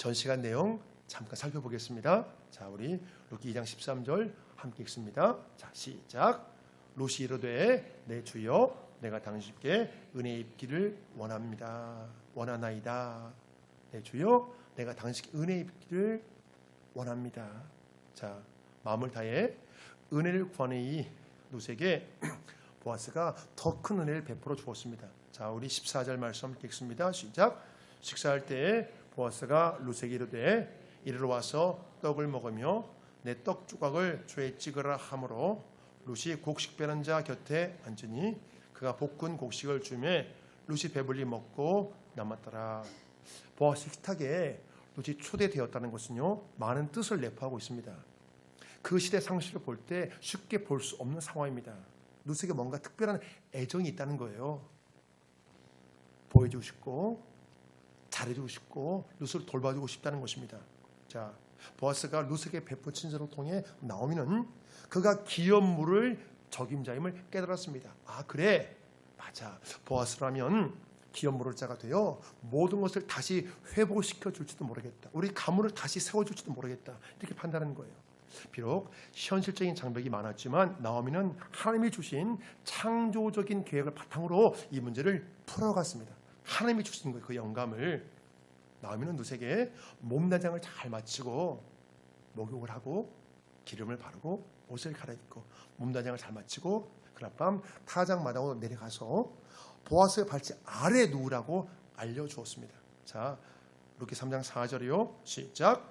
전 시간 내용 잠깐 살펴보겠습니다. 자, 우리 룻기 2장 13절 함께 읽습니다. 자, 시작. 룻이 이르되 내 주여 내가 당신께 은혜 입기를 원하나이다. 내 주여 내가 당신께 은혜 입기를 원합니다. 자, 마음을 다해 은혜를 구하는 이 룻에게 보아스가 더 큰 은혜를 베풀어 주었습니다. 자, 우리 14절 말씀 함께 읽습니다. 시작. 식사할 때에 보아스가 룻에게 이르되 이리로 와서 떡을 먹으며 내 떡 조각을 주에 찍으라 하므로 룻이 곡식 빼는 자 곁에 앉으니 그가 볶은 곡식을 주매 룻이 배불리 먹고 남았더라. 보아스 식탁에 룻이 초대되었다는 것은요, 많은 뜻을 내포하고 있습니다. 그 시대 상식을 볼 때 쉽게 볼 수 없는 상황입니다. 룻에게 뭔가 특별한 애정이 있다는 거예요. 보여주고 싶고 잘해주고 싶고 룻을 돌봐주고 싶다는 것입니다. 자, 보아스가 룻에게 베푼 친절을 통해 나오미는 그가 기업 물을 적임자임을 깨달았습니다. 아, 그래, 맞아. 보아스라면 기업 물을 자가 되어 모든 것을 다시 회복시켜 줄지도 모르겠다. 우리 가문을 다시 세워줄지도 모르겠다. 이렇게 판단하는 거예요. 비록 현실적인 장벽이 많았지만 나오미는 하나님이 주신 창조적인 계획을 바탕으로 이 문제를 풀어갔습니다. 하나님이 주신 거예요. 그 영감을. 나오미는 룻에게 몸단장을 잘 마치고 목욕을 하고 기름을 바르고 옷을 갈아입고 몸단장을 잘 마치고 그날 밤 타작마당으로 내려가서 보아스의 발치 아래에 누우라고 알려주었습니다. 자, 룻기 3장 4절이요. 시작.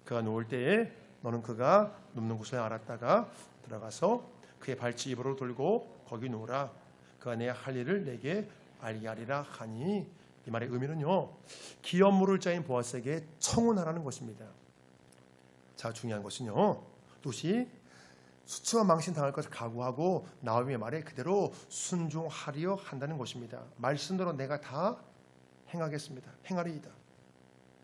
그가 누울 때에 너는 그가 눕는 곳을 알았다가 들어가서 그의 발치 입으로 돌고 거기 누우라. 그가 내 할 일을 내게 알게 하리라 하니, 이 말의 의미는요, 기업 물을 자인 보아스에게 청혼하라는 것입니다. 자, 중요한 것은요, 룻이 수치와 망신 당할 것을 각오하고 나오미의 말에 그대로 순종하려 한다는 것입니다. 말씀대로 내가 다 행하겠습니다. 행하리이다.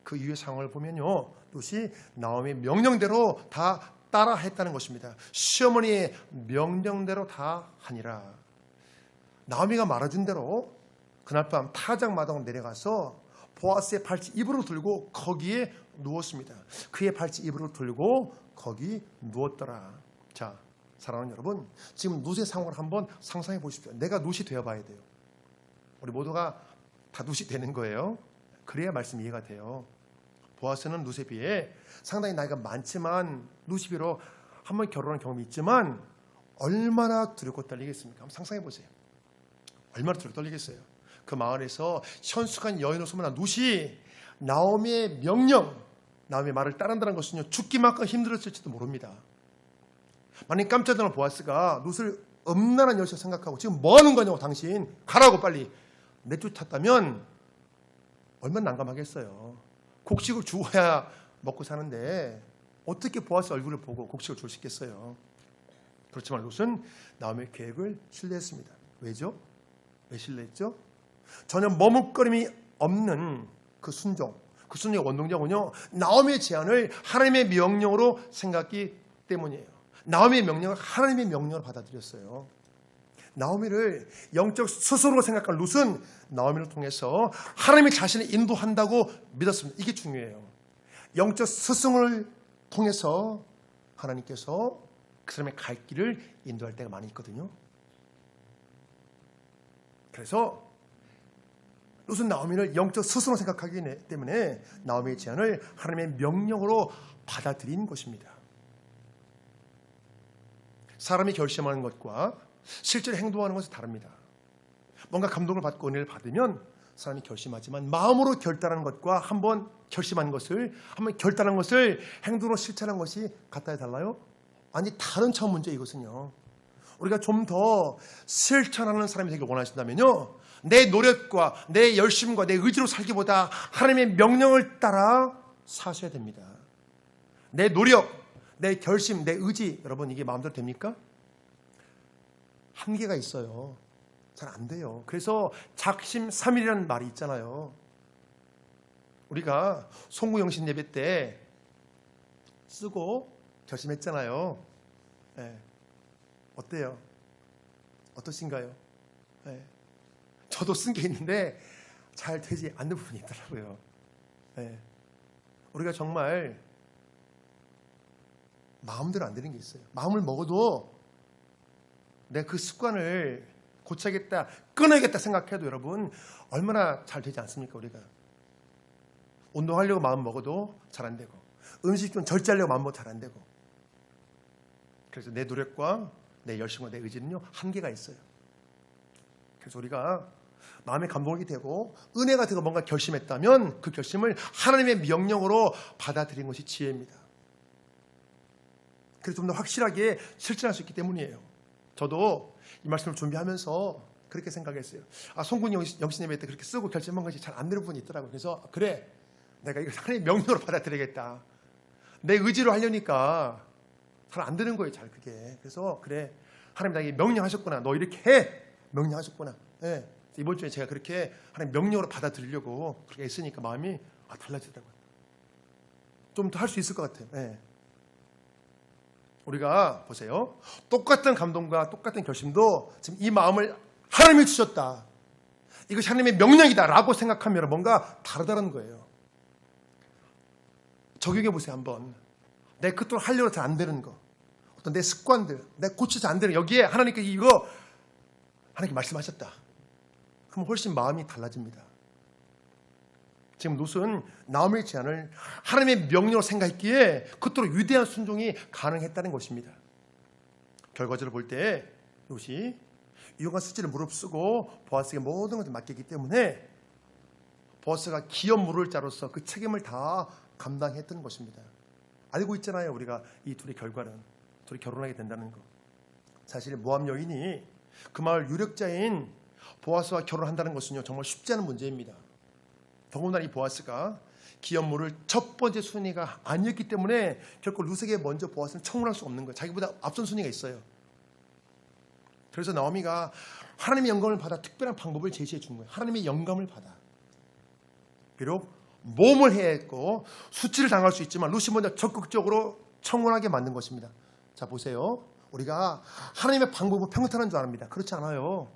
그 이후의 상황을 보면요, 룻이 나오미의 명령대로 다 따라 했다는 것입니다. 시어머니의 명령대로 다 하니라. 나오미가 말해준 대로 그날 밤 타작마당으로 내려가서 보아스의 발치 입으로 들고 거기에 누웠습니다. 그의 발치 입으로 들고 거기 누웠더라. 자, 사랑하는 여러분, 지금 룻의 상황을 한번 상상해 보십시오. 내가 룻이 되어봐야 돼요. 우리 모두가 다 룻이 되는 거예요. 그래야 말씀 이해가 돼요. 보아스는 룻에 비해 상당히 나이가 많지만 룻이 비록 한번 결혼한 경험이 있지만 얼마나 두렵고 떨리겠습니까? 한번 상상해 보세요. 얼마나 두렵고 떨리겠어요. 그 마을에서 현숙한 여인으로서만 룻이 나오미의 명령, 나오미의 말을 따른다는 것은요, 죽기만큼 힘들었을지도 모릅니다. 만약 깜짝 놀란 보아스가 룻을 음란한 여자로 생각하고 지금 뭐 하는 거냐고, 당신 가라고 빨리 내쫓았다면 얼마나 난감하겠어요. 곡식을 주어야 먹고 사는데 어떻게 보아스 얼굴을 보고 곡식을 줄 수 있겠어요. 그렇지만 룻은 나오미의 계획을 신뢰했습니다. 왜죠? 왜 신뢰했죠? 전혀 머뭇거림이 없는 그 순종의 원동력은요, 나오미의 제안을 하나님의 명령으로 생각했기 때문이에요. 나오미의 명령을 하나님의 명령으로 받아들였어요. 나오미를 영적 스스로로 생각한 룻은 나오미를 통해서 하나님이 자신을 인도한다고 믿었습니다. 이게 중요해요. 영적 스승을 통해서 하나님께서 그 사람의 갈 길을 인도할 때가 많이 있거든요. 그래서 룻은 나오미를 영적 스승으로 생각하기 때문에 나오미의 제안을 하나님의 명령으로 받아들인 것입니다. 사람이 결심하는 것과 실제로 행동하는 것은 다릅니다. 뭔가 감동을 받고 은혜를 받으면 사람이 결심하지만 마음으로 결단하는 것과 한번 결심한 것을, 한번 결단한 것을 행동으로 실천한 것이 같아야 달라요? 아니, 다른 차원 문제. 이것은요, 우리가 좀 더 실천하는 사람이 되길 원하신다면요, 내 노력과 내 열심과 내 의지로 살기보다 하나님의 명령을 따라 사셔야 됩니다. 내 노력, 내 결심, 내 의지, 여러분 이게 마음대로 됩니까? 한계가 있어요. 잘 안 돼요. 그래서 작심삼일이라는 말이 있잖아요. 우리가 송구영신 예배 때 쓰고 결심했잖아요. 네. 어때요? 어떠신가요? 네. 저도 쓴 게 있는데 잘 되지 않는 부분이 있더라고요. 네. 우리가 정말 마음대로 안 되는 게 있어요. 마음을 먹어도 내가 그 습관을 고쳐야겠다, 끊어야겠다 생각해도 여러분 얼마나 잘 되지 않습니까? 우리가 운동하려고 마음 먹어도 잘 안 되고, 음식 좀 절제하려고 마음 먹어도 잘 안 되고. 그래서 내 노력과 내 열심과 내 의지는요 한계가 있어요. 그래서 우리가 마음의 감동이 되고 은혜가 되고 뭔가 결심했다면 그 결심을 하나님의 명령으로 받아들이는 것이 지혜입니다. 그래서 좀 더 확실하게 실천할 수 있기 때문이에요. 저도 이 말씀을 준비하면서 그렇게 생각했어요. 송군 영신 예배 때 그렇게 쓰고 결심한 것이 잘 안 되는 부분이 있더라고요. 그래서 그래, 내가 이걸 하나님의 명령으로 받아들이겠다. 내 의지로 하려니까 잘 안 되는 거예요. 잘 그게. 그래서 그래, 하나님 나에게 명령하셨구나. 너 이렇게 해. 명령하셨구나. 네. 이번 주에 제가 그렇게 하나님 명령으로 받아들이려고 그렇게 했으니까 마음이 달라지더라고요. 좀 더 할 수 있을 것 같아요. 네. 우리가 보세요. 똑같은 감동과 똑같은 결심도 지금 이 마음을 하나님이 주셨다, 이것이 하나님의 명령이다 라고 생각하면 뭔가 다르다는 거예요. 적용해 보세요. 한번 내 끝으로 하려고 잘 안 되는 거, 어떤 내 습관들, 내 고쳐서 안 되는, 여기에 하나님께 이거 하나님께 말씀하셨다. 그럼 훨씬 마음이 달라집니다. 지금 롯은 나오미의 제안을 하나님의 명령으로 생각했기에 그토록 위대한 순종이 가능했다는 것입니다. 결과적으로 볼 때 롯이 유용한 수지를 무릅쓰고 보아스에게 모든 것을 맡겼기 때문에 보아스가 기업 물을 자로서 그 책임을 다 감당했던 것입니다. 알고 있잖아요. 우리가 이 둘의 결과는, 둘이 결혼하게 된다는 거. 사실 모압 여인이 그 마을 유력자인 보아스와 결혼한다는 것은요 정말 쉽지 않은 문제입니다. 더군다나 이 보아스가 기업 물을 첫 번째 순위가 아니었기 때문에 결코 룻에게 먼저 보아스는 청혼할 수 없는 거예요. 자기보다 앞선 순위가 있어요. 그래서 나오미가 하나님의 영감을 받아 특별한 방법을 제시해 준 거예요. 하나님의 영감을 받아. 비록 모험을 해야 했고 수치를 당할 수 있지만 룻이 먼저 적극적으로 청혼하게 만든 것입니다. 자 보세요. 우리가 하나님의 방법은 평탄한 줄 압니다. 그렇지 않아요.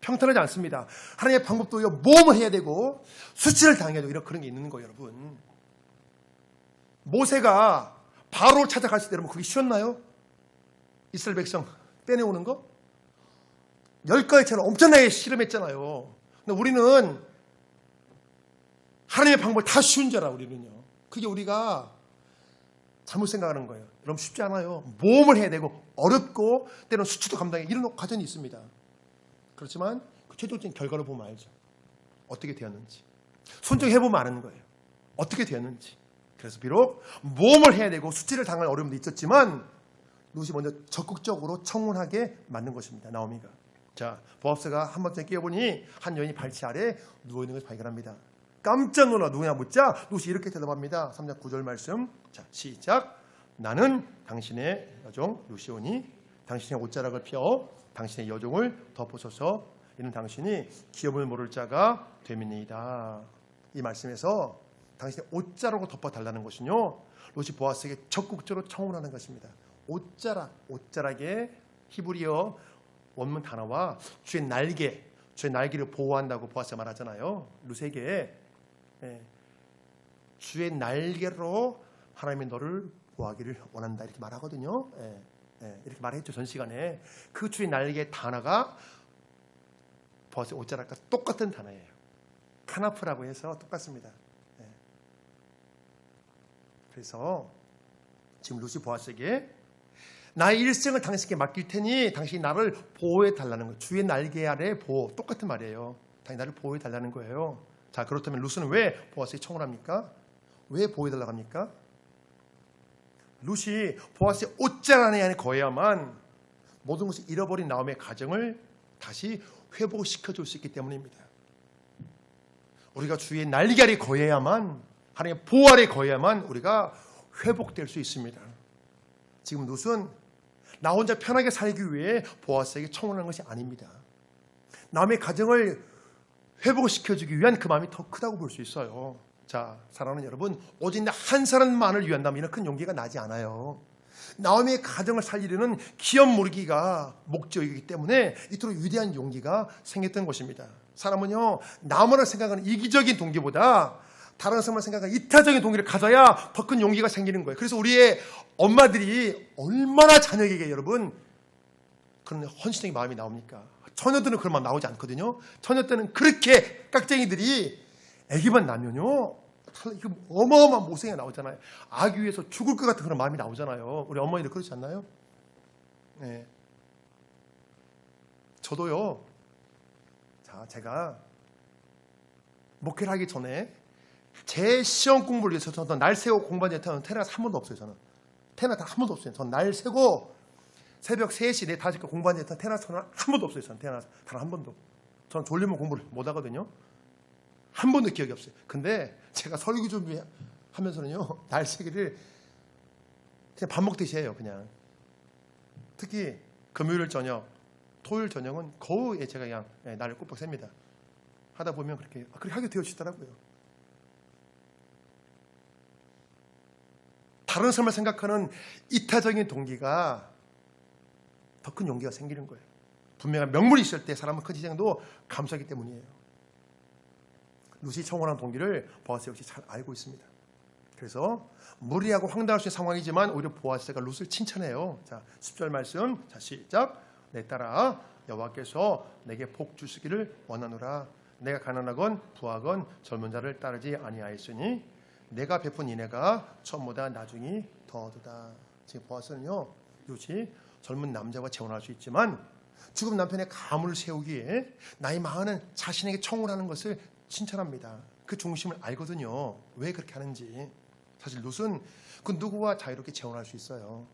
평탄하지 않습니다. 하나님의 방법도 모험을 해야 되고 수치를 당해야 되고 이런 그런 게 있는 거예요. 여러분, 모세가 바로를 찾아갔을 때 여러분 그게 쉬웠나요? 이스라엘 백성 빼내오는 거? 10가지처럼 엄청나게 실험했잖아요. 근데 우리는 하나님의 방법을 다 쉬운 줄 알아. 우리는요. 그게 우리가 잘못 생각하는 거예요. 여러분 쉽지 않아요. 모험을 해야 되고 어렵고 때로는 수치도 감당해 이런 과정이 있습니다. 그렇지만 그 최종적인 결과를 보면 알죠. 어떻게 되었는지. 순종해보면 아는 거예요. 어떻게 되었는지. 그래서 비록 모험을 해야 되고 수치를 당할 어려움도 있었지만 룻이 먼저 적극적으로 청혼하게 만든 것입니다. 나오미가. 자, 보아스가 한 번째 깨어보니 한 여인이 발치 아래 누워있는 것을 발견합니다. 깜짝 놀라 누구냐 묻자 룻이 이렇게 대답합니다. 3장 9절 말씀. 자, 시작. 나는 당신의 여종 룻이오니 당신의 옷자락을 펴 당신의 여종을 덮으소서. 이는 당신이 기업을 모를 자가 됨이니이다. 이 말씀에서 당신의 옷자락으로 덮어달라는 것은요 롯이 보아스에게 적극적으로 청혼하는 것입니다. 옷자락, 옷자락의 히브리어 원문 단어와 주의 날개를 보호한다고 보아스가 말하잖아요. 롯에게 주의 날개로 하나님이 너를 보호하기를 원한다 이렇게 말하거든요. 이렇게 말했죠. 전 시간에. 그 주의 날개의 단어가 보아스의 옷자락과 똑같은 단어예요. 카나프라고 해서 똑같습니다. 그래서 지금 룻이 보아스에게 나의 일생을 당신께 맡길 테니 당신이 나를 보호해 달라는 거예요. 주의 날개 아래 보호. 똑같은 말이에요. 당신이 나를 보호해 달라는 거예요. 자, 그렇다면 룻은 왜 보아스에게 청혼합니까? 왜 보호해 달라고 합니까? 룻이 보아스의 옷자락 안에 거해야만 모든 것을 잃어버린 나오미의 가정을 다시 회복시켜 줄 수 있기 때문입니다. 우리가 주의 날개 아래 거해야만, 하나님의 보호 아래 거해야만 우리가 회복될 수 있습니다. 지금 룻은 나 혼자 편하게 살기 위해 보아스에게 청혼하는 것이 아닙니다. 남의 가정을 회복시켜주기 위한 그 마음이 더 크다고 볼 수 있어요. 자, 사랑하는 여러분, 오직 한 사람만을 위한다면 이런 큰 용기가 나지 않아요. 나오미의 가정을 살리려는 기업 모르기가 목적이기 때문에 이토록 위대한 용기가 생겼던 것입니다. 사람은요, 나무를 생각하는 이기적인 동기보다 다른 사람을 생각하는 이타적인 동기를 가져야 더 큰 용기가 생기는 거예요. 그래서 우리의 엄마들이 얼마나 자녀에게 여러분 그런 헌신적인 마음이 나옵니까? 처녀들은 그런 마음 나오지 않거든요. 처녀 때는 그렇게 깍쟁이들이 애기만 나면요 이거 어마어마한 모생이 나오잖아요. 아기 위해서 죽을 것 같은 그런 마음이 나오잖아요. 우리 어머니들 그렇지 않나요? 네. 저도요. 자, 제가 목회를 하기 전에 제 시험 공부를 위해서 저는 날 새고 공부한 적은 태어나서 한 번도 없어요. 저는 태어나서 한 번도 없어요. 저는 날 새고 새벽 3시, 4, 5시까지 공부한 적은 태어나서 한 번도 없어요. 저는 태어나서 단 한 번도. 저는 졸리면 공부를 못 하거든요. 한 번도 기억이 없어요. 근데 제가 설교 준비하면서는요 날 새기를 그냥 밥 먹듯이 해요. 그냥 특히 금요일 저녁, 토요일 저녁은 거의 제가 그냥 날을 꼬박 셉니다. 하다 보면 그렇게 하게 되어지더라고요. 다른 사람을 생각하는 이타적인 동기가 더 큰 용기가 생기는 거예요. 분명한 명분이 있을 때 사람은 큰 희생도 감수하기 때문이에요. 룻이 청혼한 동기를 보아스 역시 잘 알고 있습니다. 그래서 무리하고 황당할 수 있는 상황이지만 오히려 보아스가 룻을 칭찬해요. 자, 10절 말씀. 자, 시작. 내 딸아, 여호와께서 내게 복 주시기를 원하노라. 내가 가난하건 부하건 젊은 자를 따르지 아니하였으니 내가 베푼 인애가 처음보다 나중이 더하도다. 지금 보아스는요, 룻이 젊은 남자와 재혼할 수 있지만 죽은 남편의 가문을 세우기에 나이 많은 자신에게 청혼하는 것을 칭찬합니다. 그 중심을 알거든요. 왜 그렇게 하는지. 사실 룻은 그 누구와 자유롭게 재혼할 수 있어요.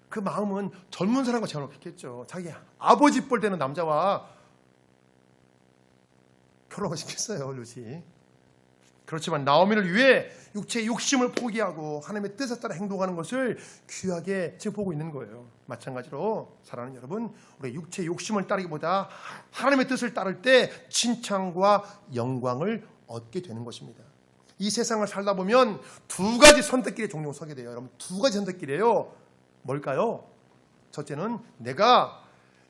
그 마음은 젊은 사람과 재혼을 했겠죠. 자기 아버지 뻘 되는 남자와 결혼을 시켰어요, 룻이. 그렇지만 나오미를 위해 육체의 욕심을 포기하고 하나님의 뜻에 따라 행동하는 것을 귀하게 지금 보고 있는 거예요. 마찬가지로 사랑하는 여러분, 우리 육체의 욕심을 따르기보다 하나님의 뜻을 따를 때 칭찬과 영광을 얻게 되는 것입니다. 이 세상을 살다 보면 두 가지 선택길에 종종 서게 돼요. 여러분, 두 가지 선택길이에요. 뭘까요? 첫째는 내가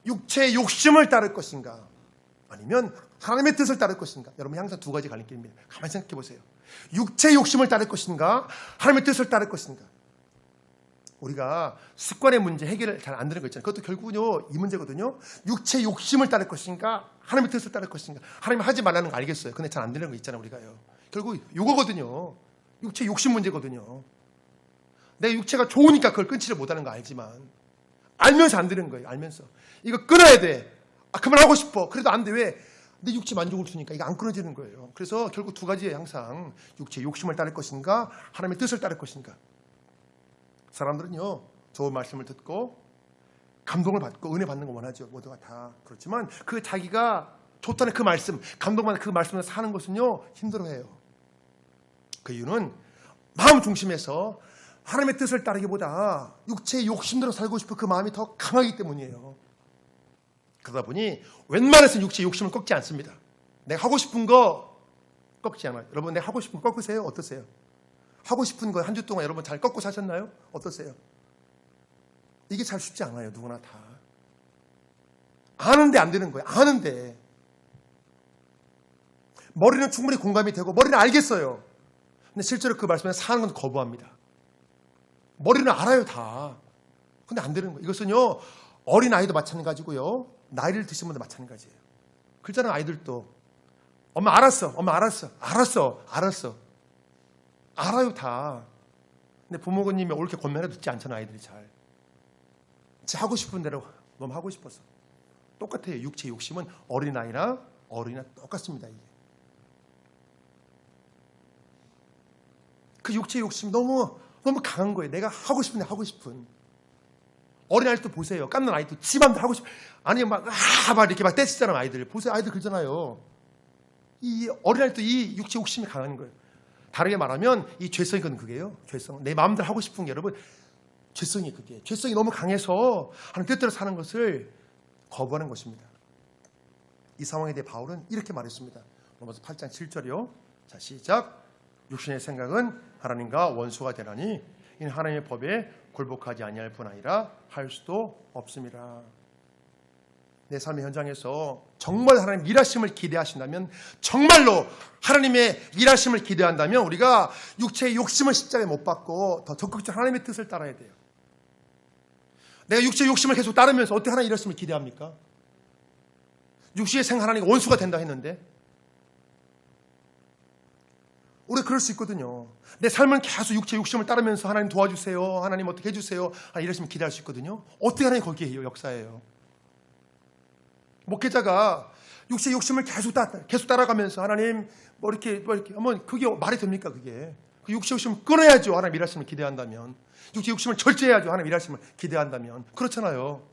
육체의 욕심을 따를 것인가, 아니면 하나님의 뜻을 따를 것인가. 여러분, 항상 두 가지 갈림길입니다. 가만히 생각해 보세요. 육체의 욕심을 따를 것인가, 하나님의 뜻을 따를 것인가. 우리가 습관의 문제 해결을 잘 안 되는 거 있잖아요. 그것도 결국은요 이 문제거든요. 육체의 욕심을 따를 것인가, 하나님의 뜻을 따를 것인가. 하나님이 하지 말라는 거 알겠어요. 근데 잘 안 되는 거 있잖아요. 우리가요. 결국 이거거든요. 육체의 욕심 문제거든요. 내 육체가 좋으니까 그걸 끊지를 못하는 거 알지만 알면서 안 되는 거예요. 알면서 이거 끊어야 돼. 그만하고 싶어. 그래도 안 돼. 왜? 내 육체 만족을 주니까 이게 안 끊어지는 거예요. 그래서 결국 두 가지에 항상 육체의 욕심을 따를 것인가, 하나님의 뜻을 따를 것인가. 사람들은요 좋은 말씀을 듣고 감동을 받고 은혜 받는 거 원하죠. 모두가 다 그렇지만 그 자기가 좋다는 그 말씀, 감동받는 그 말씀을 사는 것은요 힘들어해요. 그 이유는 마음 중심에서 하나님의 뜻을 따르기보다 육체의 욕심대로 살고 싶은 그 마음이 더 강하기 때문이에요. 그러다 보니 웬만해서는 육체의 욕심을 꺾지 않습니다. 내가 하고 싶은 거 꺾지 않아요. 여러분, 내가 하고 싶은 거 꺾으세요? 어떠세요? 하고 싶은 거 한 주 동안 여러분 잘 꺾고 사셨나요? 어떠세요? 이게 잘 쉽지 않아요. 누구나 다. 아는데 안 되는 거예요. 아는데. 머리는 충분히 공감이 되고 머리는 알겠어요. 근데 실제로 그 말씀에 사는 건 거부합니다. 머리는 알아요 다. 근데 안 되는 거예요. 이것은요 어린 아이도 마찬가지고요, 나이를 드신 분도 마찬가지예요. 그렇잖아요. 아이들도 엄마 알았어, 엄마 알았어, 알았어 알아요 다. 근데 부모님이 옳게 권면해도 듣지 않잖아요. 아이들이 잘. 제 하고 싶은 대로 너무 하고 싶어서. 똑같아요. 육체 욕심은 어린아이나 어린이나 똑같습니다. 이게. 그 육체 욕심이 너무 강한 거예요. 내가 하고 싶은데 하고 싶은. 어린아이도 보세요. 깐난 아이도 지 맘대로 하고 싶어. 아니 막 이렇게 막 떼치잖아요. 아이들. 보세요. 아이들 그러잖아요. 이 어린아이도 이 육체 욕심이 강한 거예요. 다르게 말하면 이 죄성이 그게요. 죄성. 내 마음대로 하고 싶은 게 여러분 죄성이 그게. 죄성이 너무 강해서 하나님 뜻대로 사는 것을 거부하는 것입니다. 이 상황에 대해 바울은 이렇게 말했습니다. 로마서 8장 7절이요. 자, 시작. 육신의 생각은 하나님과 원수가 되나니 이는 하나님의 법에 굴복하지 아니할 뿐 아니라 할 수도 없습니다. 내 삶의 현장에서 정말 하나님 일하심을 기대하신다면, 정말로 하나님의 일하심을 기대한다면 우리가 육체의 욕심을 십자가에 못 박고 더 적극적으로 하나님의 뜻을 따라야 돼요. 내가 육체의 욕심을 계속 따르면서 어떻게 하나님 일하심을 기대합니까? 육체의 생 하나님과 원수가 된다 했는데 우리가 그럴 수 있거든요. 내 삶은 계속 육체의 욕심을 따르면서 하나님 도와주세요, 하나님 어떻게 해주세요, 하나님 이러시면 기대할 수 있거든요. 어떻게 하나님 거기에 역사해요? 목회자가 육체의 욕심을 계속 따라가면서 하나님 뭐 이렇게 하면 그게 말이 됩니까? 그게 그 육체의 욕심을 끊어야죠. 하나님 일하심을 기대한다면. 육체의 욕심을 절제해야죠. 하나님 일하심을 기대한다면. 그렇잖아요.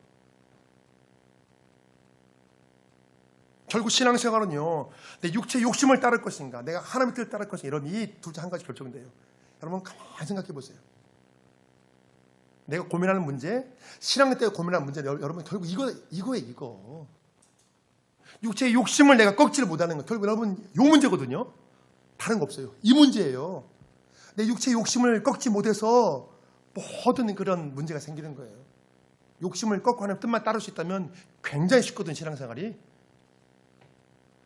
결국 신앙생활은요, 내 육체의 욕심을 따를 것인가, 내가 하나님의 뜻을 따를 것인가, 이런 이 둘 중 한 가지 결정돼요. 여러분 가만히 생각해 보세요. 내가 고민하는 문제, 신앙 때 고민하는 문제, 여러분 결국 이거예요. 육체의 욕심을 내가 꺾지를 못하는 거, 결국 여러분 이 문제거든요. 다른 거 없어요. 이 문제예요. 내 육체의 욕심을 꺾지 못해서 모든 그런 문제가 생기는 거예요. 욕심을 꺾고 하나님 뜻만 따를 수 있다면 굉장히 쉽거든, 신앙생활이.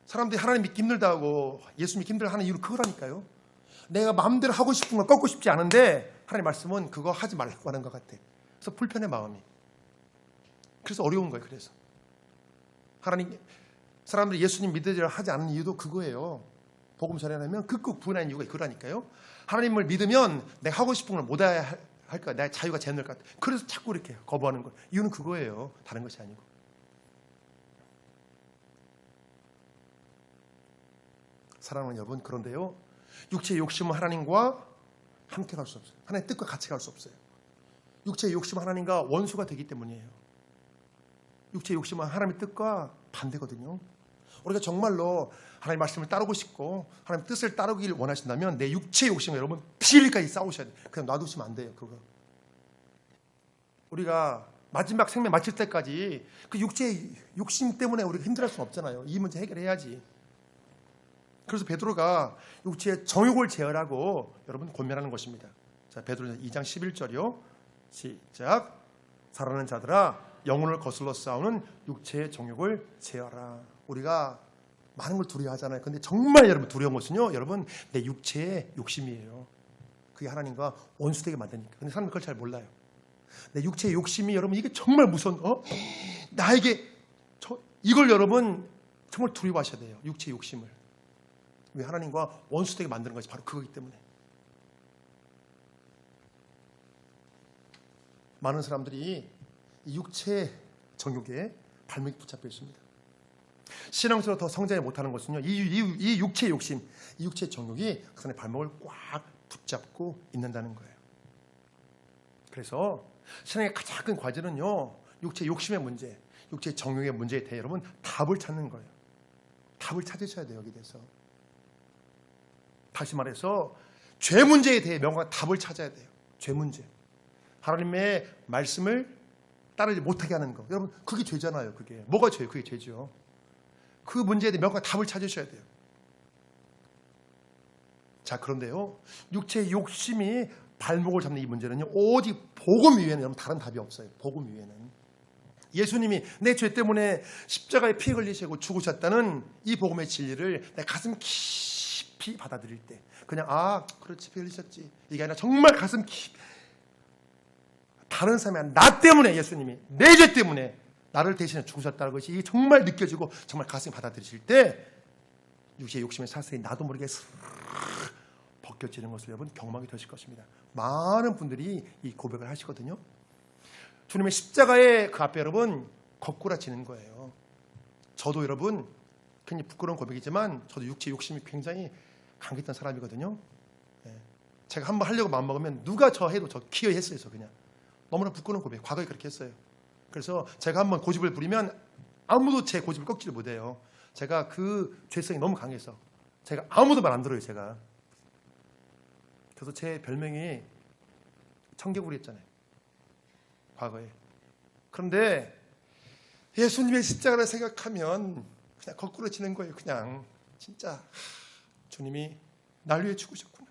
사람들이 하나님 믿기 힘들다 하고 예수 믿기 힘들다 하는 이유는 그거라니까요. 내가 마음대로 하고 싶은 걸 꺾고 싶지 않은데 하나님 말씀은 그거 하지 말라고 하는 것 같아. 그래서 불편해, 마음이. 그래서 어려운 거예요. 그래서 하나님, 사람들이 예수님 믿으려 하지 않는 이유도 그거예요. 복음 전하려면 극구 부인하는 이유가 그거라니까요. 하나님을 믿으면 내가 하고 싶은 걸 못 할 거야. 내 자유가 제한될 것 같아. 그래서 자꾸 이렇게 거부하는 거예요. 이유는 그거예요. 다른 것이 아니고. 사랑하는 여러분, 그런데요, 육체의 욕심은 하나님과 함께 갈 수 없어요. 하나님의 뜻과 같이 갈 수 없어요. 육체의 욕심은 하나님과 원수가 되기 때문이에요. 육체의 욕심은 하나님의 뜻과 반대거든요. 우리가 정말로 하나님의 말씀을 따르고 싶고 하나님의 뜻을 따르기를 원하신다면 내 육체의 욕심과 여러분 피일까지 싸우셔야 돼요. 그냥 놔두시면 안 돼요. 그거. 우리가 마지막 생명 마칠 때까지 그 육체의 욕심 때문에 우리가 힘들어할 수는 없잖아요. 이 문제 해결해야지. 그래서 베드로가 육체의 정욕을 제어하고 여러분 권면하는 것입니다. 자, 베드로 2장 11절이요. 시작. 사랑하는 자들아, 영혼을 거슬러 싸우는 육체의 정욕을 제어하라. 우리가 많은 걸 두려워하잖아요. 근데 정말 여러분 두려운 것은요, 여러분 내 육체의 욕심이에요. 그게 하나님과 원수되게 만드니까. 근데 사람은 그걸 잘 몰라요. 내 육체의 욕심이 여러분 이게 정말 무서운 나에게 이걸 여러분 정말 두려워하셔야 돼요. 육체의 욕심을. 왜? 하나님과 원수되게 만드는 것이 바로 그거기 때문에. 많은 사람들이 이 육체 정욕에 발목이 붙잡혀 있습니다. 신앙적으로 더 성장을 못하는 것은요, 이 육체의 욕심, 이 육체의 정욕이 그 사람의 발목을 꽉 붙잡고 있는다는 거예요. 그래서 신앙의 가장 큰 과제는요, 육체의 욕심의 문제, 육체의 정욕의 문제에 대해 여러분 답을 찾는 거예요. 답을 찾으셔야 돼요. 여기 대해서. 다시 말해서 죄 문제에 대해 명확한 답을 찾아야 돼요. 죄 문제. 하나님의 말씀을 따르지 못하게 하는 거. 여러분 그게 죄잖아요. 그게 뭐가 죄예요? 그게 죄죠. 그 문제에 대해 명확한 답을 찾으셔야 돼요. 자, 그런데요, 육체의 욕심이 발목을 잡는 이 문제는요, 오직 복음 위에는 여러분 다른 답이 없어요. 복음 위에는. 예수님이 내 죄 때문에 십자가에 피 흘리시고 죽으셨다는 이 복음의 진리를 내 가슴 깊이 받아들일 때, 그냥 그렇지, 피 흘리셨지, 이게 아니라 정말 가슴 깊이 다른 사람이 아니라 나 때문에, 예수님이 내 죄 때문에 나를 대신해 죽으셨다는 것이 정말 느껴지고 정말 가슴이 받아들이실 때 육체의 욕심의 사슬이 나도 모르게 슥 벗겨지는 것을 여러분 경험하게 되실 것입니다. 많은 분들이 이 고백을 하시거든요. 주님의 십자가의 그 앞에 여러분 거꾸라지는 거예요. 저도 여러분 굉장히 부끄러운 고백이지만 저도 육체의 욕심이 굉장히 강했던 사람이거든요. 제가 한번 하려고 마음먹으면 누가 저 해도 저 기어했어요. 저 그냥 너무나 부끄러운 고백. 과거에 그렇게 했어요. 그래서 제가 한번 고집을 부리면 아무도 제 고집을 꺾지를 못해요. 제가 그 죄성이 너무 강해서 제가 아무도 말 안 들어요. 제가. 그래서 제 별명이 청개구리였잖아요. 과거에. 그런데 예수님의 십자가를 생각하면 그냥 거꾸로 지는 거예요. 그냥 진짜 주님이 날 위해 죽으셨구나.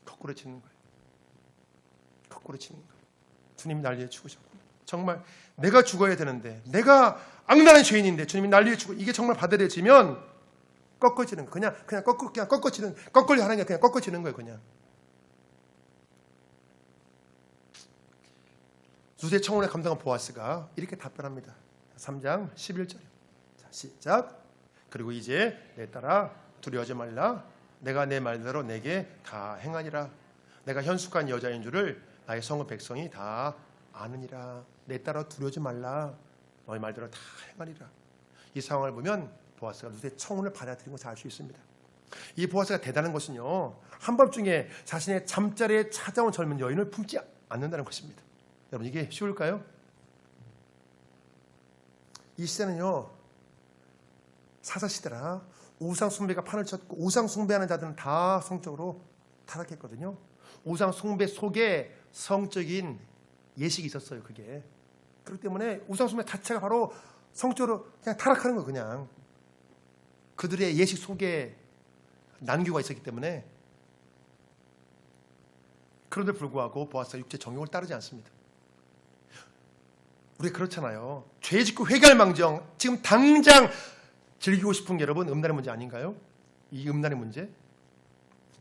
거꾸로 치는 거예요. 거꾸로 치는 거예요. 주님이 날 위해 죽으셨구나. 정말 내가 죽어야 되는데, 내가 악랄한 죄인인데 주님이 날 위해 죽어, 이게 정말 받아들여지면 꺾어지는 거예요. 그냥 꺾어지는, 꺾으려 하는 게 그냥 꺾어지는 거예요. 그냥 루스의 청혼에 감당한 보아스가 이렇게 답변합니다. 3장 11절. 자, 시작. 그리고 이제 내 딸아 두려워하지 말라. 내가 내 말대로 내게 다 행하니라. 내가 현숙한 여자인 줄을 나의 성읍 백성이 다 아느니라. 내 딸아 두려워하지 말라. 너의 말대로 다 행하니라. 이 상황을 보면 보아스가 루스의 청혼을 받아들인 것을 알 수 있습니다. 이 보아스가 대단한 것은요, 한밤중에 자신의 잠자리에 찾아온 젊은 여인을 품지 않는다는 것입니다. 여러분, 이게 쉬울까요? 이 시대는요, 사사시대라 우상 숭배가 판을 쳤고, 우상 숭배하는 자들은 다 성적으로 타락했거든요. 우상 숭배 속에 성적인 예식이 있었어요. 그게 그렇기 때문에 우상 숭배 자체가 바로 성적으로 그냥 타락하는 거예요. 그냥 그들의 예식 속에 난교가 있었기 때문에. 그런데 불구하고 보아스가 육체 정욕을 따르지 않습니다. 우리 그렇잖아요. 죄 짓고 회개할 망정 지금 당장 즐기고 싶은 게 여러분 음란의 문제 아닌가요? 이 음란의 문제,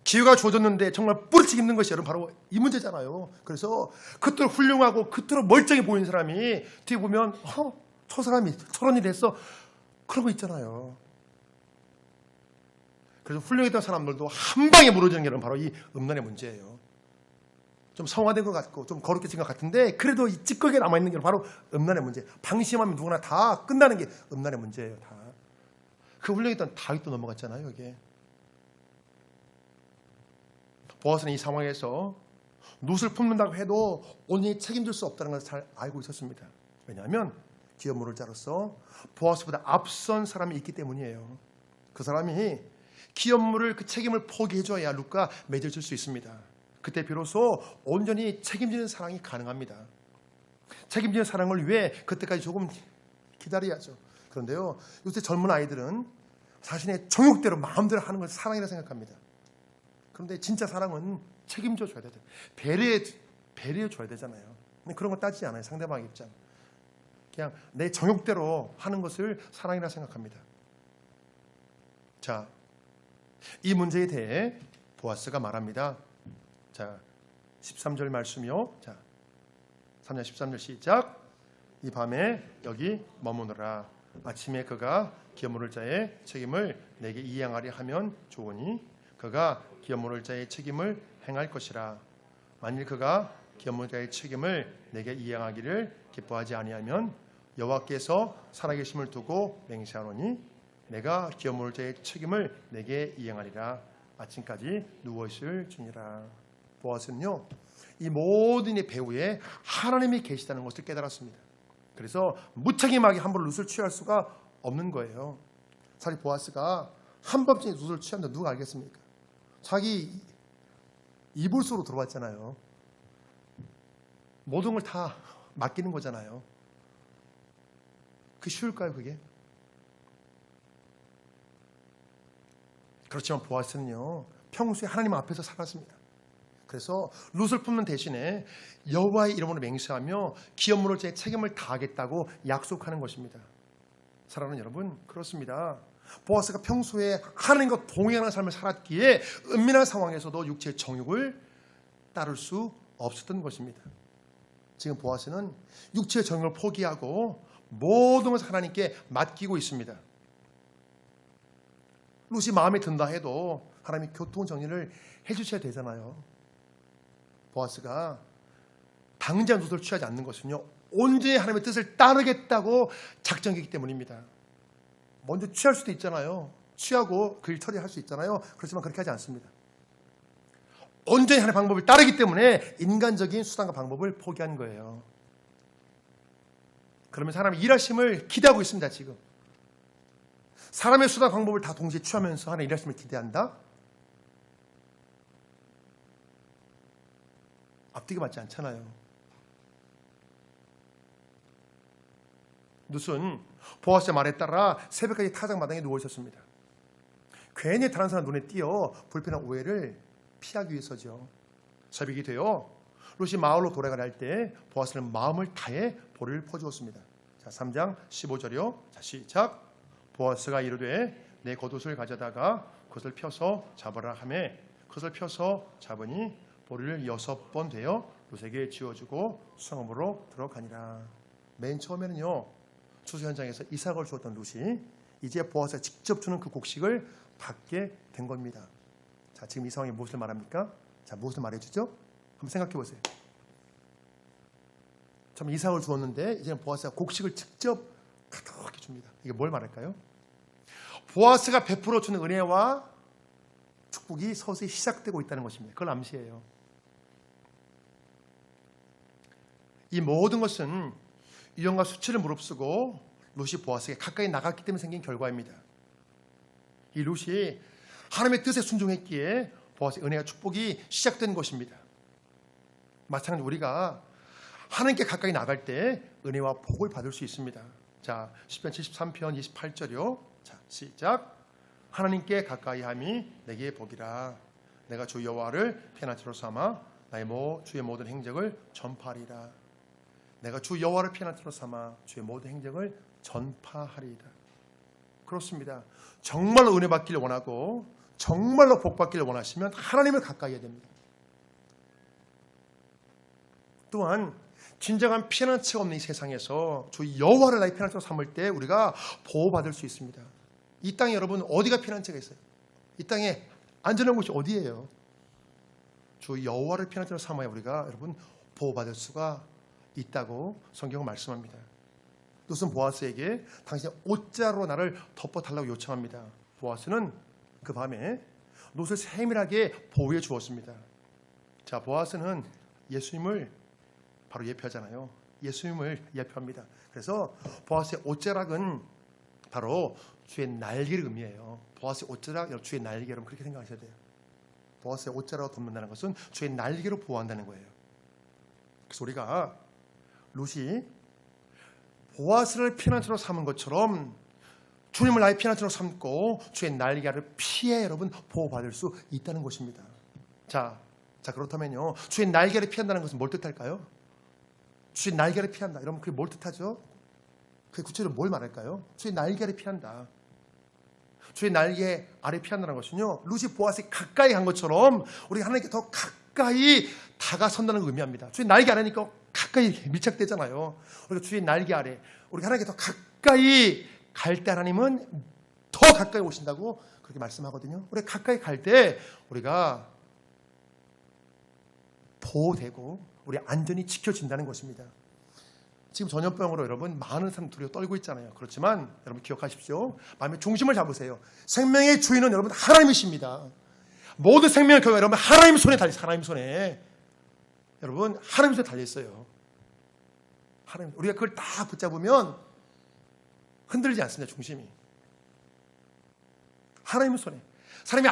기회가 주어졌는데 정말 뿌리치기 힘든 것이 여러분 바로 이 문제잖아요. 그래서 그토록 훌륭하고 그토록 멀쩡해 보이는 사람이 뒤에 보면 저 사람이 저런 일을 했어, 그런 거 있잖아요. 그래서 훌륭했던 사람들도 한 방에 무너지는 게 여러분 바로 이 음란의 문제예요. 좀 성화된 것 같고 좀 거룩게 생각 같은데 그래도 이 찌꺼기가 남아있는 게 바로 음란의 문제. 방심하면 누구나 다 끝나는 게 음란의 문제예요. 다. 그 훌륭했던 다윗도 넘어갔잖아요. 이게. 보아스는 이 상황에서 룻을 품는다고 해도 온전히 책임질 수 없다는 것을 잘 알고 있었습니다. 왜냐하면 기업 모를 자로서 보아스보다 앞선 사람이 있기 때문이에요. 그 사람이 기업물을 그 책임을 포기해줘야 룻과 맺어질 수 있습니다. 그때 비로소 온전히 책임지는 사랑이 가능합니다. 책임지는 사랑을 위해 그때까지 조금 기다려야죠. 그런데요, 요새 젊은 아이들은 자신의 정욕대로 마음대로 하는 걸 사랑이라 생각합니다. 그런데 진짜 사랑은 책임져 줘야 되죠. 배려해 줘야 되잖아요. 근데 그런 거 따지지 않아요. 상대방 입장. 그냥 내 정욕대로 하는 것을 사랑이라 생각합니다. 자, 이 문제에 대해 보아스가 말합니다. 자, 13절 말씀이요. 자, 3장 13절 시작. 이 밤에 여기 머무느라. 아침에 그가 기업 물을 자의 책임을 내게 이행하려 하면 좋으니 그가 기업 물을 자의 책임을 행할 것이라. 만일 그가 기업 물을 자의 책임을 내게 이행하기를 기뻐하지 아니하면 여호와께서 살아계심을 두고 맹세하노니 내가 기업 물을 자의 책임을 내게 이행하리라. 아침까지 누워 있을 지니라. 보아스는요, 이 모든 의 배후에 하나님이 계시다는 것을 깨달았습니다. 그래서 무책임하게 함부로 룻을 취할 수가 없는 거예요. 사실 보아스가 한밤중에 룻을 취한다 누가 알겠습니까? 자기 이불 속으로 들어왔잖아요. 모든 걸 다 맡기는 거잖아요. 그게 쉬울까요, 그게? 그렇지만 보아스는요, 평소에 하나님 앞에서 살았습니다. 그래서 룻을 품는 대신에 여호와의 이름으로 맹세하며 기업 물을 자의 책임을 다하겠다고 약속하는 것입니다. 사랑하는 여러분, 그렇습니다. 보아스가 평소에 하나님과 동행하는 삶을 살았기에 은밀한 상황에서도 육체의 정욕을 따를 수 없었던 것입니다. 지금 보아스는 육체의 정욕을 포기하고 모든 것을 하나님께 맡기고 있습니다. 룻이 마음에 든다 해도 하나님이 교통 정리를 해주셔야 되잖아요. 보아스가 당장 룻을 취하지 않는 것은요, 온전히 하나님의 뜻을 따르겠다고 작정이기 때문입니다. 먼저 취할 수도 있잖아요. 취하고 그 일 처리할 수 있잖아요. 그렇지만 그렇게 하지 않습니다. 온전히 하나님의 방법을 따르기 때문에 인간적인 수단과 방법을 포기한 거예요. 그러면 사람이 일하심을 기대하고 있습니다. 지금 사람의 수단 방법을 다 동시에 취하면서 하나님의 일하심을 기대한다? 앞뒤가 맞지 않잖아요. 룻은 보아스의 말에 따라 새벽까지 타작마당에 누워 있었습니다. 괜히 다른 사람 눈에 띄어 불편한 오해를 피하기 위해서죠. 새벽이 되어 롯이 마을로 돌아가려 할 때 보아스는 마음을 다해 보리를 퍼주었습니다. 자, 3장 15절이요. 자, 시작. 보아스가 이르되 내 겉옷을 가져다가 그것을 펴서 잡으라 하매 그것을 펴서 잡으니 보리를 6번 되어 롯에게 지어주고 성읍으로 들어가니라. 맨 처음에는요, 추수 현장에서 이삭을 주었던 롯이 이제 보아스가 직접 주는 그 곡식을 받게 된 겁니다. 자, 지금 이 상황이 무엇을 말합니까? 자, 무엇을 말해주죠? 한번 생각해 보세요. 처음 이삭을 주었는데 이제는 보아스가 곡식을 직접 가득히 줍니다. 이게 뭘 말할까요? 보아스가 베풀어 주는 은혜와 축복이 서서히 시작되고 있다는 것입니다. 그걸 암시해요. 이 모든 것은 유형과 수치를 무릅쓰고 롯이 보아스에게 가까이 나갔기 때문에 생긴 결과입니다. 이 롯이 하나님의 뜻에 순종했기에 보아스의 은혜와 축복이 시작된 것입니다. 마찬가지로 우리가 하나님께 가까이 나갈 때 은혜와 복을 받을 수 있습니다. 자, 시편 73편 28절이요. 자, 시작. 하나님께 가까이 함이 내게 복이라. 내가 주 여호와를 피난처로 삼아 나의 주의 모든 행적을 전파하리라. 내가 주 여호와를 피난처로 삼아 주의 모든 행적을 전파하리이다. 그렇습니다. 정말로 은혜 받기를 원하고 정말로 복 받기를 원하시면 하나님을 가까이 해야 됩니다. 또한 진정한 피난처가 없는 이 세상에서 주 여호와를 나의 피난처로 삼을 때 우리가 보호받을 수 있습니다. 이 땅에 여러분 어디가 피난처가 있어요? 이 땅에 안전한 곳이 어디예요? 주 여호와를 피난처로 삼아야 우리가 여러분 보호받을 수가 있다고 성경은 말씀합니다. 롯은 보아스에게 당신의 옷자로 나를 덮어달라고 요청합니다. 보아스는 그 밤에 롯을 세밀하게 보호해 주었습니다. 자, 보아스는 예수님을 바로 예표하잖아요. 예수님을 예표합니다. 그래서 보아스의 옷자락은 바로 주의 날개를 의미해요. 보아스의 옷자락, 주의 날개, 여러분 그렇게 생각하셔야 돼요. 보아스의 옷자락을 덮는다는 것은 주의 날개로 보호한다는 거예요. 그래서 우리가 롯이 보아스를 피난처로 삼은 것처럼 주님을 나의 피난처로 삼고 주의 날개를 피해 여러분 보호받을 수 있다는 것입니다. 자 그렇다면요, 주의 날개를 피한다는 것은 뭘 뜻할까요? 주의 날개를 피한다. 여러분 그게 뭘 뜻하죠? 그게 구체적으로 뭘 말할까요? 주의 날개를 피한다. 주의 날개 아래 피한다는 것은요, 롯이 보아스에 가까이 간 것처럼 우리가 하나님께 더 가까이 다가선다는 걸 의미합니다. 주의 날개 아래니까 가까이 밀착되잖아요. 우리가 주의 날개 아래 우리가 하나님께 더 가까이 갈 때 하나님은 더 가까이 오신다고 그렇게 말씀하거든요. 우리가 가까이 갈 때 우리가 보호되고 우리 안전이 지켜진다는 것입니다. 지금 전염병으로 여러분 많은 사람 두려워 떨고 있잖아요. 그렇지만 여러분 기억하십시오. 마음의 중심을 잡으세요. 생명의 주인은 여러분 하나님이십니다. 모든 생명의 결과 여러분 하나님 손에 달려 있어요. 하나님 손에. 여러분 하나님 손에 달려 있어요. 하나님, 우리가 그걸 다 붙잡으면 흔들리지 않습니다. 중심이. 하나님 손에. 사람이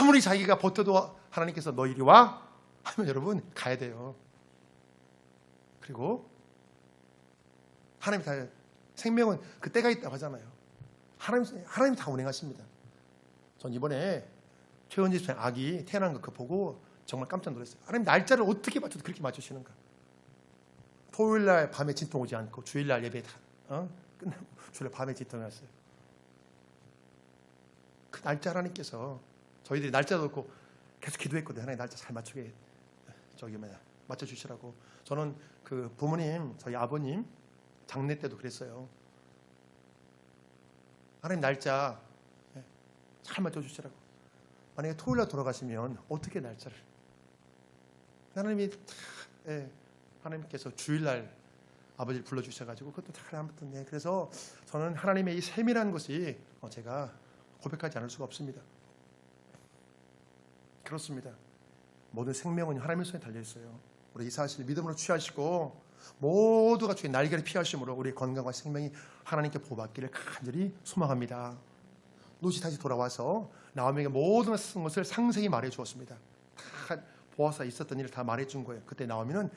아무리 자기가 버텨도 하나님께서 너 이리 와 하면 여러분 가야 돼요. 그리고 하나님이 다, 생명은 그 때가 있다고 하잖아요. 하나님이 다 운행하십니다. 전 이번에 최은지 씨 아기 태어난 거 그거 보고 정말 깜짝 놀랐어요. 하나님 날짜를 어떻게 맞춰도 그렇게 맞추시는가. 토요일날 밤에 진통 오지 않고 주일날 예배 다 끝나고 주일날 밤에 진통이 왔어요. 그 날짜 하나님께서 저희들이 날짜도 없고 계속 기도했거든요. 하나님 날짜 잘 맞추게 맞춰주시라고. 저는 그 부모님, 저희 아버님 장례 때도 그랬어요. 하나님 날짜 잘 맞춰주시라고. 만약에 토요일날 돌아가시면 어떻게 날짜를? 하나님께서 주일날 아버지를 불러주셔가지고 그것도 다 아무튼 그래서 저는 하나님의 이 세밀한 것이 제가 고백하지 않을 수가 없습니다. 그렇습니다. 모든 생명은 하나님의 손에 달려 있어요. 우리 이 사실 믿음으로 취하시고 모두가 주의 날개를 피하심으로 우리의 건강과 생명이 하나님께 보호받기를 간절히 소망합니다. 롯이 다시 돌아와서 나오미에게 모든 것을 상세히 말해 주었습니다. 다 보아스가 있었던 일을 다 말해 준 거예요. 그때 나오미는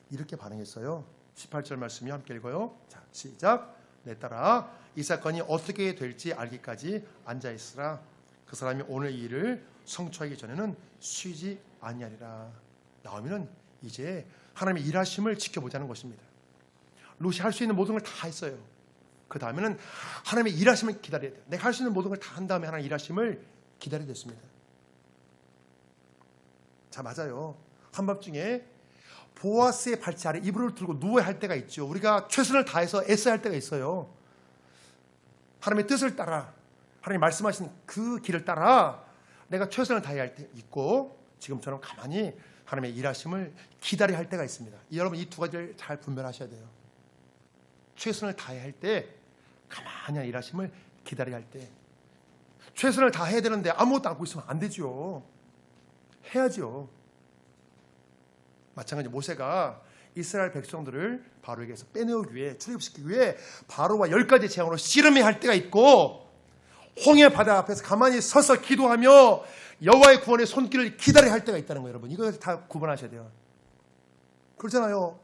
이렇게 반응했어요. 18절 말씀이 함께 읽어요. 자, 시작. 내 딸아, 이 사건이 어떻게 될지 알기까지 앉아 있으라. 그 사람이 오늘 이 일을 성취하기 전에는 쉬지 아니하리라. 나오미는 이제 하나님의 일하심을 지켜보자는 것입니다. 롯이 할 수 있는 모든 걸 다 했어요. 그 다음에는 하나님의 일하심을 기다려야 돼요. 내가 할 수 있는 모든 걸 다 한 다음에 하나님의 일하심을 기다려야 됐습니다. 자, 맞아요. 한밤중에 보아스의 발치 아래 이불을 들고 누워야 할 때가 있죠. 우리가 최선을 다해서 애써야 할 때가 있어요. 하나님의 뜻을 따라, 하나님 말씀하신 그 길을 따라 내가 최선을 다해야 할 때 있고, 지금처럼 가만히 하나님의 일하심을 기다려야 할 때가 있습니다. 여러분, 이 두 가지를 잘 분별하셔야 돼요. 최선을 다해야 할 때, 가만히 일하심을 기다려야 할 때. 최선을 다해야 되는데 아무것도 안고 있으면 안 되죠. 해야죠. 마찬가지 모세가 이스라엘 백성들을 바로에게서 빼내오기 위해, 출애굽시키기 위해 바로와 10가지 재앙으로 씨름해야 할 때가 있고, 홍해 바다 앞에서 가만히 서서 기도하며 여호와의 구원의 손길을 기다려야 할 때가 있다는 거예요. 여러분, 이걸 다 구분하셔야 돼요. 그렇잖아요.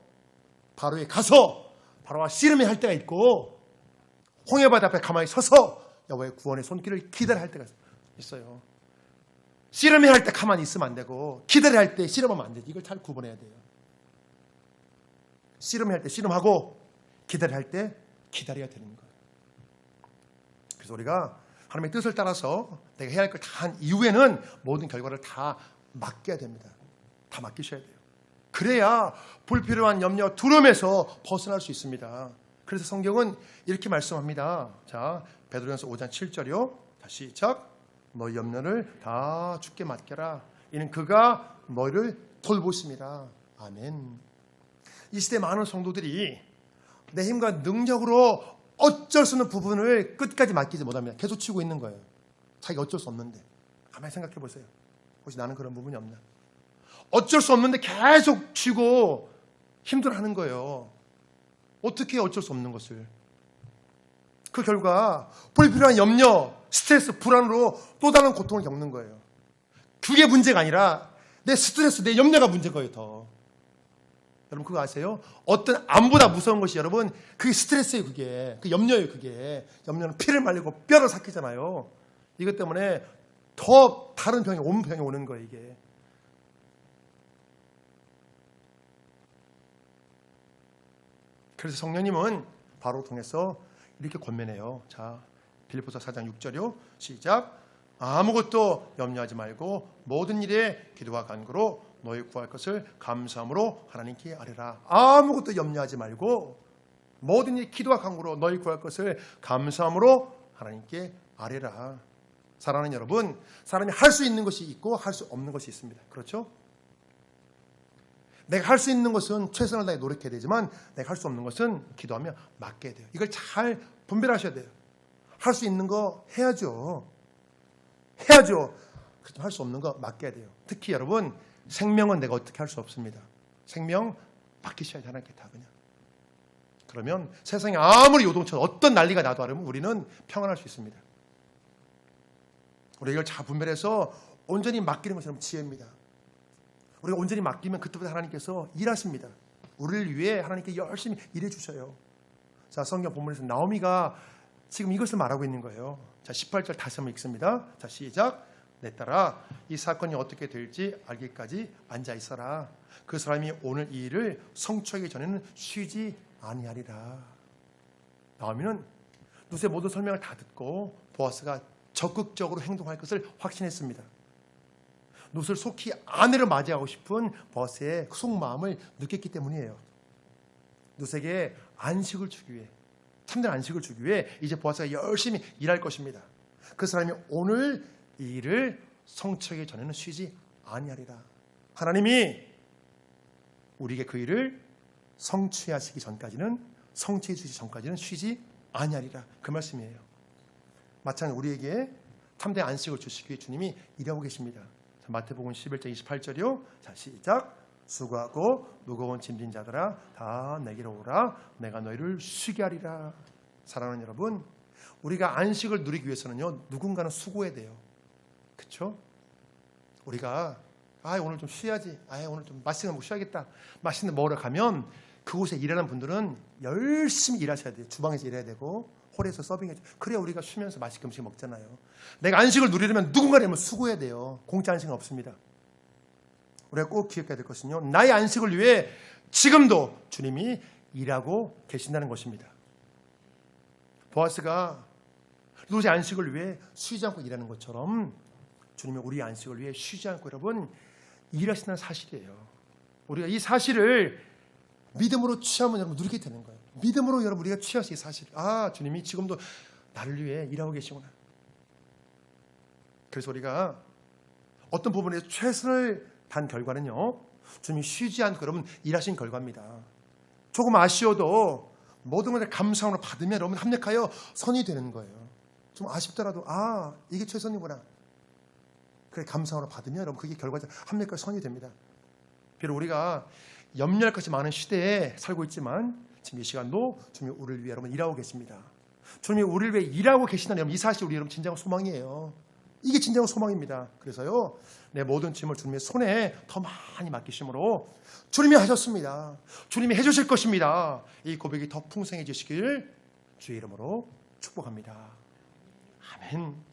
바로에 가서 바로와 씨름해야 할 때가 있고, 홍해 바다 앞에 가만히 서서 여호와의 구원의 손길을 기다려야 할 때가 있어요. 씨름해야 할 때 가만히 있으면 안 되고, 기다려야 할 때 씨름하면 안 되지. 이걸 잘 구분해야 돼요. 씨름해야 할 때 씨름하고, 기다려야 할 때 기다려야 되는 거예요. 그래서 우리가 하나님의 뜻을 따라서 내가 해야 할 걸 다 한 이후에는 모든 결과를 다 맡겨야 됩니다. 다 맡기셔야 돼요. 그래야 불필요한 염려, 두려움에서 벗어날 수 있습니다. 그래서 성경은 이렇게 말씀합니다. 자, 베드로전서 5장 7절이요. 다시 시작. 너희 염려를 다 주께 맡겨라. 이는 그가 너희를 돌보십니다. 아멘. 이 시대 많은 성도들이 내 힘과 능력으로 어쩔 수 없는 부분을 끝까지 맡기지 못합니다. 계속 치고 있는 거예요. 자기가 어쩔 수 없는데. 가만히 생각해 보세요. 혹시 나는 그런 부분이 없나? 어쩔 수 없는데 계속 쥐고 힘들어하는 거예요. 어떻게 어쩔 수 없는 것을. 그 결과 불필요한 염려, 스트레스, 불안으로 또 다른 고통을 겪는 거예요. 그게 문제가 아니라 내 스트레스, 내 염려가 문제인 거예요. 더. 여러분 그거 아세요? 어떤 암보다 무서운 것이 여러분 그게 스트레스예요. 그게 그 염려예요. 그게 염려는 피를 말리고 뼈를 삭히잖아요. 이것 때문에 더 다른 병이 온 병이 오는 거예요. 이게. 그래서 성령님은 바로 통해서 이렇게 권면해요. 자, 빌립보서 4장 6절이요. 시작. 아무것도 염려하지 말고 모든 일에 기도와 간구로 너희 구할 것을 감사함으로 하나님께 아뢰라. 아무것도 염려하지 말고 모든 일 기도와 간구로 너희 구할 것을 감사함으로 하나님께 아뢰라. 사랑하는 여러분, 사람이 할 수 있는 것이 있고 할 수 없는 것이 있습니다. 그렇죠? 내가 할 수 있는 것은 최선을 다해 노력해야 되지만 내가 할 수 없는 것은 기도하며 맡겨야 돼요. 이걸 잘 분별하셔야 돼요. 할 수 있는 거 해야죠. 해야죠. 할 수 없는 거 맡겨야 돼요. 특히 여러분 생명은 내가 어떻게 할 수 없습니다. 생명 맡기셔야지 하나님께 다 그냥. 그러면 세상에 아무리 요동쳐도 어떤 난리가 나도 않으면 우리는 평안할 수 있습니다. 우리가 이걸 잘 분별해서 온전히 맡기는 것이 지혜입니다. 우리가 온전히 맡기면 그때부터 하나님께서 일하십니다. 우리를 위해 하나님께 열심히 일해 주셔요. 자, 성경 본문에서 나오미가 지금 이것을 말하고 있는 거예요. 자, 18절 다시 한번 읽습니다. 자, 시작. 내 딸아, 이 사건이 어떻게 될지 알기까지 앉아 있어라. 그 사람이 오늘 이 일을 성취하기 전에는 쉬지 아니하리라. 나오미는 룻의 모든 설명을 다 듣고 보아스가 적극적으로 행동할 것을 확신했습니다. 룻을 속히 아내를 맞이하고 싶은 보아스의 속마음을 느꼈기 때문이에요. 룻에게 안식을 주기 위해, 참된 안식을 주기 위해 이제 보아스가 열심히 일할 것입니다. 그 사람이 오늘 이 일을 성취하기 전에는 쉬지 아니하리라. 하나님이 우리에게 그 일을 성취하시기 전까지는, 성취해 주시기 전까지는 쉬지 아니하리라. 그 말씀이에요. 마찬가지로 우리에게 참된 안식을 주시기 위해 주님이 일하고 계십니다. 자, 마태복음 11장 28절이요. 자, 시작. 수고하고 무거운 짐진 자들아 다 내게로 오라. 내가 너희를 쉬게 하리라. 사랑하는 여러분, 우리가 안식을 누리기 위해서는요, 누군가는 수고해야 돼요. 그렇죠? 우리가 오늘 좀 쉬어야지. 오늘 좀 맛있는 거 쉬어야겠다. 맛있는 거 먹으러 가면 그곳에 일하는 분들은 열심히 일하셔야 돼요. 주방에서 일해야 되고 홀에서 서빙해야 돼요. 그래야 우리가 쉬면서 맛있게 음식 먹잖아요. 내가 안식을 누리려면 누군가를 수고해야 돼요. 공짜 안식은 없습니다. 우리가 꼭 기억해야 될 것은요, 나의 안식을 위해 지금도 주님이 일하고 계신다는 것입니다. 보아스가 룻의 안식을 위해 쉬지 않고 일하는 것처럼 주님이 우리의 안식을 위해 쉬지 않고 여러분 일하신다는 사실이에요. 우리가 이 사실을 믿음으로 취하면 여러분 누리게 되는 거예요. 믿음으로 여러분 우리가 취할 수 있는 사실. 아, 주님이 지금도 나를 위해 일하고 계시구나. 그래서 우리가 어떤 부분에서 최선을 다한 결과는요, 주님이 쉬지 않고 여러분 일하신 결과입니다. 조금 아쉬워도 모든 것을 감사함으로 받으면 여러분 합력하여 선이 되는 거예요. 좀 아쉽더라도 아, 이게 최선이구나. 그래, 감사함으로 받으면 여러분 그게 결과적 합력하여 선이 됩니다. 비록 우리가 염려할 것이 많은 시대에 살고 있지만 지금 이 시간도 주님이 우리를 위해 여러분 일하고 계십니다. 주님이 우리를 위해 일하고 계시다는 여러분 이 사실이 우리 여러분 진정한 소망이에요. 이게 진정한 소망입니다. 그래서요, 내 모든 짐을 주님의 손에 더 많이 맡기심으로 주님이 하셨습니다. 주님이 해주실 것입니다. 이 고백이 더 풍성해지시길 주의 이름으로 축복합니다. 아멘.